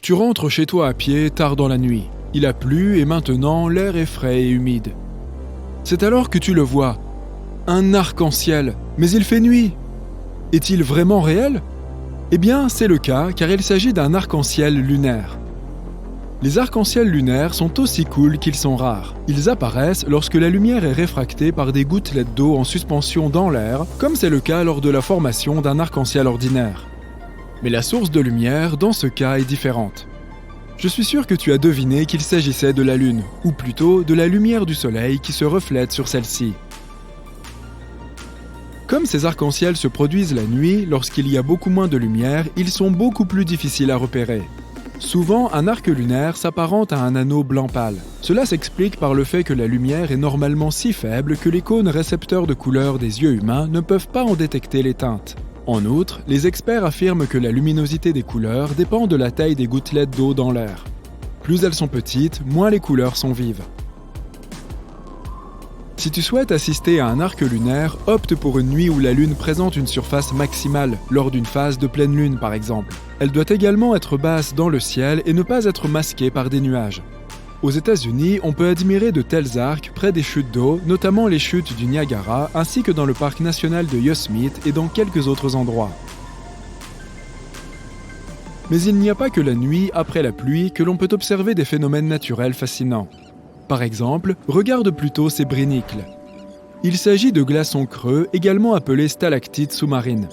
Tu rentres chez toi à pied tard dans la nuit. Il a plu et maintenant l'air est frais et humide. C'est alors que tu le vois. Un arc-en-ciel, mais il fait nuit. Est-il vraiment réel ? Eh bien, c'est le cas car il s'agit d'un arc-en-ciel lunaire. Les arcs-en-ciel lunaires sont aussi cool qu'ils sont rares. Ils apparaissent lorsque la lumière est réfractée par des gouttelettes d'eau en suspension dans l'air, comme c'est le cas lors de la formation d'un arc-en-ciel ordinaire. Mais la source de lumière, dans ce cas, est différente. Je suis sûr que tu as deviné qu'il s'agissait de la Lune, ou plutôt de la lumière du Soleil qui se reflète sur celle-ci. Comme ces arcs-en-ciel se produisent la nuit, lorsqu'il y a beaucoup moins de lumière, ils sont beaucoup plus difficiles à repérer. Souvent, un arc lunaire s'apparente à un anneau blanc pâle. Cela s'explique par le fait que la lumière est normalement si faible que les cônes récepteurs de couleur des yeux humains ne peuvent pas en détecter les teintes. En outre, les experts affirment que la luminosité des couleurs dépend de la taille des gouttelettes d'eau dans l'air. Plus elles sont petites, moins les couleurs sont vives. Si tu souhaites assister à un arc lunaire, opte pour une nuit où la Lune présente une surface maximale, lors d'une phase de pleine Lune par exemple. Elle doit également être basse dans le ciel et ne pas être masquée par des nuages. Aux États-Unis, on peut admirer de tels arcs près des chutes d'eau, notamment les chutes du Niagara, ainsi que dans le parc national de Yosemite et dans quelques autres endroits. Mais il n'y a pas que la nuit, après la pluie, que l'on peut observer des phénomènes naturels fascinants. Par exemple, regarde plutôt ces brinicles. Il s'agit de glaçons creux, également appelés stalactites sous-marines.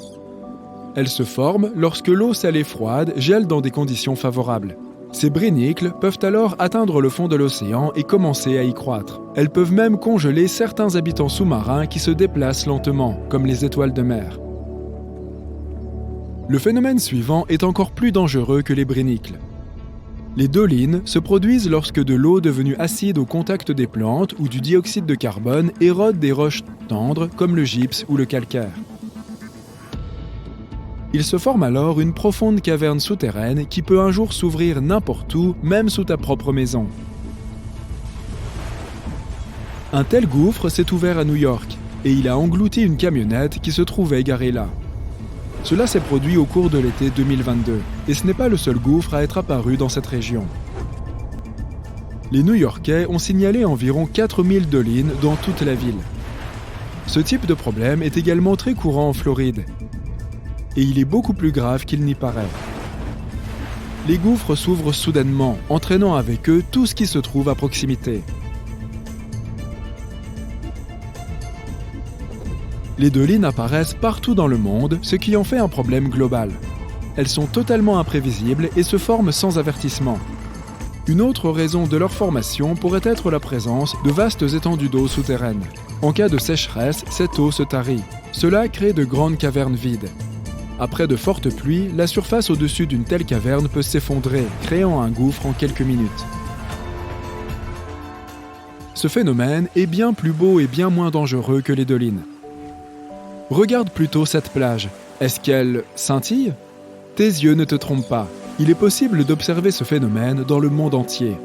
Elles se forment lorsque l'eau salée froide gèle dans des conditions favorables. Ces brinicles peuvent alors atteindre le fond de l'océan et commencer à y croître. Elles peuvent même congeler certains habitants sous-marins qui se déplacent lentement, comme les étoiles de mer. Le phénomène suivant est encore plus dangereux que les brinicles. Les dolines se produisent lorsque de l'eau devenue acide au contact des plantes ou du dioxyde de carbone érode des roches tendres comme le gypse ou le calcaire. Il se forme alors une profonde caverne souterraine qui peut un jour s'ouvrir n'importe où, même sous ta propre maison. Un tel gouffre s'est ouvert à New York et il a englouti une camionnette qui se trouvait garée là. Cela s'est produit au cours de l'été 2022 et ce n'est pas le seul gouffre à être apparu dans cette région. Les New-Yorkais ont signalé environ 4000 dolines dans toute la ville. Ce type de problème est également très courant en Floride. Et il est beaucoup plus grave qu'il n'y paraît. Les gouffres s'ouvrent soudainement, entraînant avec eux tout ce qui se trouve à proximité. Les dolines apparaissent partout dans le monde, ce qui en fait un problème global. Elles sont totalement imprévisibles et se forment sans avertissement. Une autre raison de leur formation pourrait être la présence de vastes étendues d'eau souterraines. En cas de sécheresse, cette eau se tarit. Cela crée de grandes cavernes vides. Après de fortes pluies, la surface au-dessus d'une telle caverne peut s'effondrer, créant un gouffre en quelques minutes. Ce phénomène est bien plus beau et bien moins dangereux que les dolines. Regarde plutôt cette plage. Est-ce qu'elle scintille ? Tes yeux ne te trompent pas. Il est possible d'observer ce phénomène dans le monde entier.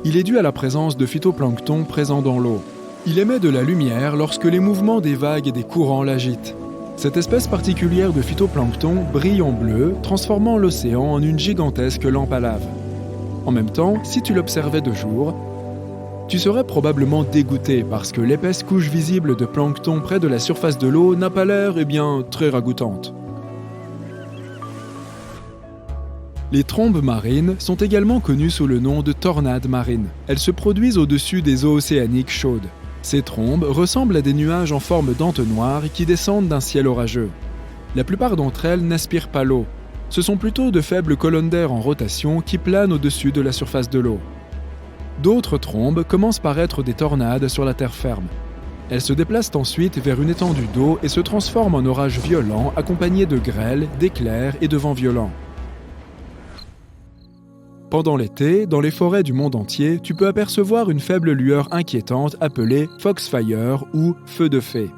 Il est dû à la présence de phytoplancton présents dans l'eau. Il émet de la lumière lorsque les mouvements des vagues et des courants l'agitent. Cette espèce particulière de phytoplancton brille en bleu, transformant l'océan en une gigantesque lampe à lave. En même temps, si tu l'observais de jour, tu serais probablement dégoûté parce que l'épaisse couche visible de plancton près de la surface de l'eau n'a pas l'air, très ragoûtante. Les trombes marines sont également connues sous le nom de tornades marines. Elles se produisent au-dessus des eaux océaniques chaudes. Ces trombes ressemblent à des nuages en forme d'entonnoir qui descendent d'un ciel orageux. La plupart d'entre elles n'aspirent pas l'eau. Ce sont plutôt de faibles colonnes d'air en rotation qui planent au-dessus de la surface de l'eau. D'autres trombes commencent par être des tornades sur la terre ferme. Elles se déplacent ensuite vers une étendue d'eau et se transforment en orages violents accompagnés de grêles, d'éclairs et de vents violents. Pendant l'été, dans les forêts du monde entier, tu peux apercevoir une faible lueur inquiétante appelée Foxfire ou feu de fée.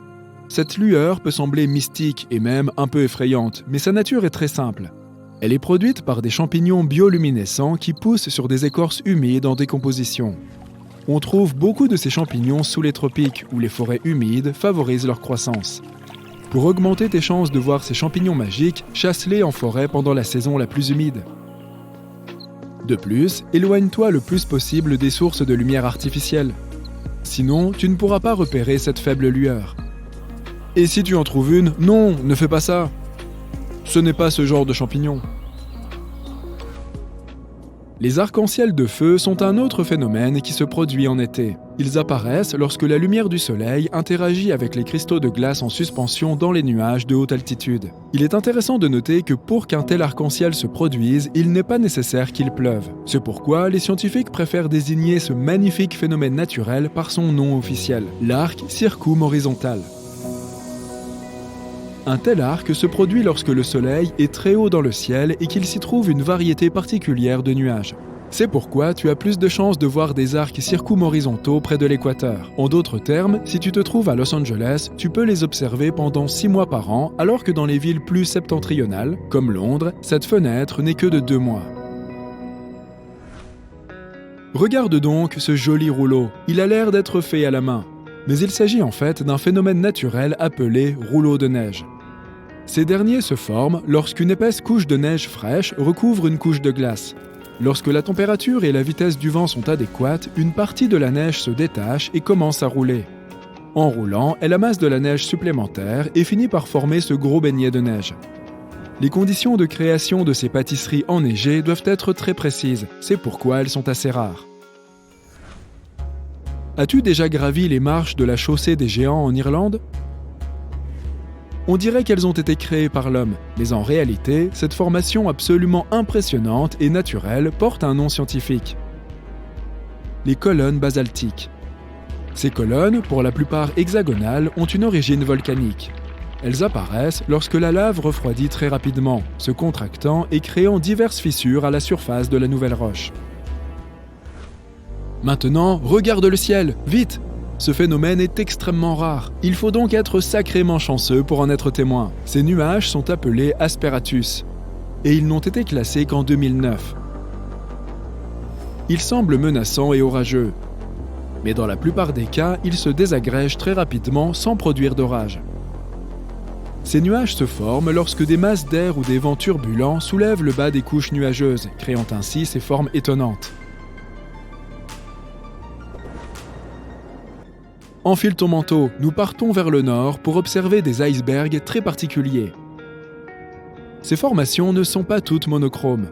Cette lueur peut sembler mystique et même un peu effrayante, mais sa nature est très simple. Elle est produite par des champignons bioluminescents qui poussent sur des écorces humides en décomposition. On trouve beaucoup de ces champignons sous les tropiques où les forêts humides favorisent leur croissance. Pour augmenter tes chances de voir ces champignons magiques, chasse-les en forêt pendant la saison la plus humide. De plus, éloigne-toi le plus possible des sources de lumière artificielle. Sinon, tu ne pourras pas repérer cette faible lueur. Et si tu en trouves une, non, ne fais pas ça. Ce n'est pas ce genre de champignon. Les arcs-en-ciel de feu sont un autre phénomène qui se produit en été. Ils apparaissent lorsque la lumière du soleil interagit avec les cristaux de glace en suspension dans les nuages de haute altitude. Il est intéressant de noter que pour qu'un tel arc-en-ciel se produise, il n'est pas nécessaire qu'il pleuve. C'est pourquoi les scientifiques préfèrent désigner ce magnifique phénomène naturel par son nom officiel, l'arc circumhorizontal. Un tel arc se produit lorsque le soleil est très haut dans le ciel et qu'il s'y trouve une variété particulière de nuages. C'est pourquoi tu as plus de chances de voir des arcs circumhorizontaux près de l'équateur. En d'autres termes, si tu te trouves à Los Angeles, tu peux les observer pendant 6 mois par an, alors que dans les villes plus septentrionales, comme Londres, cette fenêtre n'est que de 2 mois. Regarde donc ce joli rouleau. Il a l'air d'être fait à la main. Mais il s'agit en fait d'un phénomène naturel appelé rouleau de neige. Ces derniers se forment lorsqu'une épaisse couche de neige fraîche recouvre une couche de glace. Lorsque la température et la vitesse du vent sont adéquates, une partie de la neige se détache et commence à rouler. En roulant, elle amasse de la neige supplémentaire et finit par former ce gros beignet de neige. Les conditions de création de ces pâtisseries enneigées doivent être très précises, c'est pourquoi elles sont assez rares. As-tu déjà gravi les marches de la chaussée des géants en Irlande ? On dirait qu'elles ont été créées par l'homme, mais en réalité, cette formation absolument impressionnante et naturelle porte un nom scientifique. Les colonnes basaltiques. Ces colonnes, pour la plupart hexagonales, ont une origine volcanique. Elles apparaissent lorsque la lave refroidit très rapidement, se contractant et créant diverses fissures à la surface de la nouvelle roche. Maintenant, regarde le ciel, vite! Ce phénomène est extrêmement rare. Il faut donc être sacrément chanceux pour en être témoin. Ces nuages sont appelés asperatus, et ils n'ont été classés qu'en 2009. Ils semblent menaçants et orageux, mais dans la plupart des cas, ils se désagrègent très rapidement sans produire d'orage. Ces nuages se forment lorsque des masses d'air ou des vents turbulents soulèvent le bas des couches nuageuses, créant ainsi ces formes étonnantes. Enfile ton manteau, nous partons vers le nord pour observer des icebergs très particuliers. Ces formations ne sont pas toutes monochromes.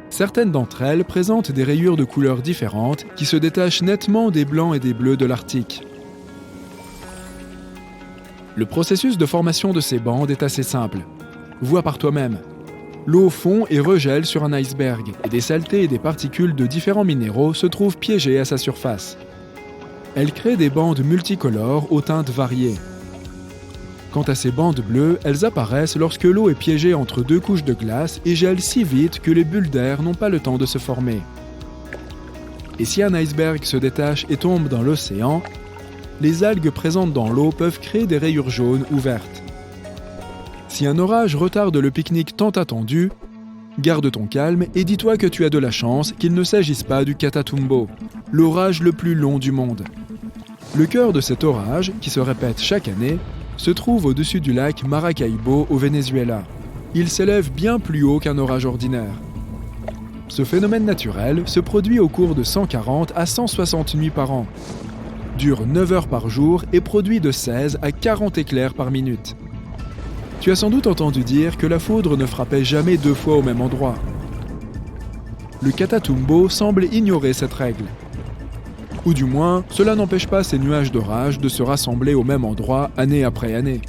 Certaines d'entre elles présentent des rayures de couleurs différentes qui se détachent nettement des blancs et des bleus de l'Arctique. Le processus de formation de ces bandes est assez simple. Vois par toi-même. L'eau fond et regèle sur un iceberg, et des saletés et des particules de différents minéraux se trouvent piégées à sa surface. Elle crée des bandes multicolores aux teintes variées. Quant à ces bandes bleues, elles apparaissent lorsque l'eau est piégée entre deux couches de glace et gèle si vite que les bulles d'air n'ont pas le temps de se former. Et si un iceberg se détache et tombe dans l'océan, les algues présentes dans l'eau peuvent créer des rayures jaunes ou vertes. Si un orage retarde le pique-nique tant attendu, garde ton calme et dis-toi que tu as de la chance qu'il ne s'agisse pas du Catatumbo, l'orage le plus long du monde. Le cœur de cet orage, qui se répète chaque année, se trouve au-dessus du lac Maracaibo au Venezuela. Il s'élève bien plus haut qu'un orage ordinaire. Ce phénomène naturel se produit au cours de 140 à 160 nuits par an, dure 9 heures par jour et produit de 16 à 40 éclairs par minute. Tu as sans doute entendu dire que la foudre ne frappait jamais 2 fois au même endroit. Le Catatumbo semble ignorer cette règle. Ou du moins, cela n'empêche pas ces nuages d'orage de se rassembler au même endroit année après année.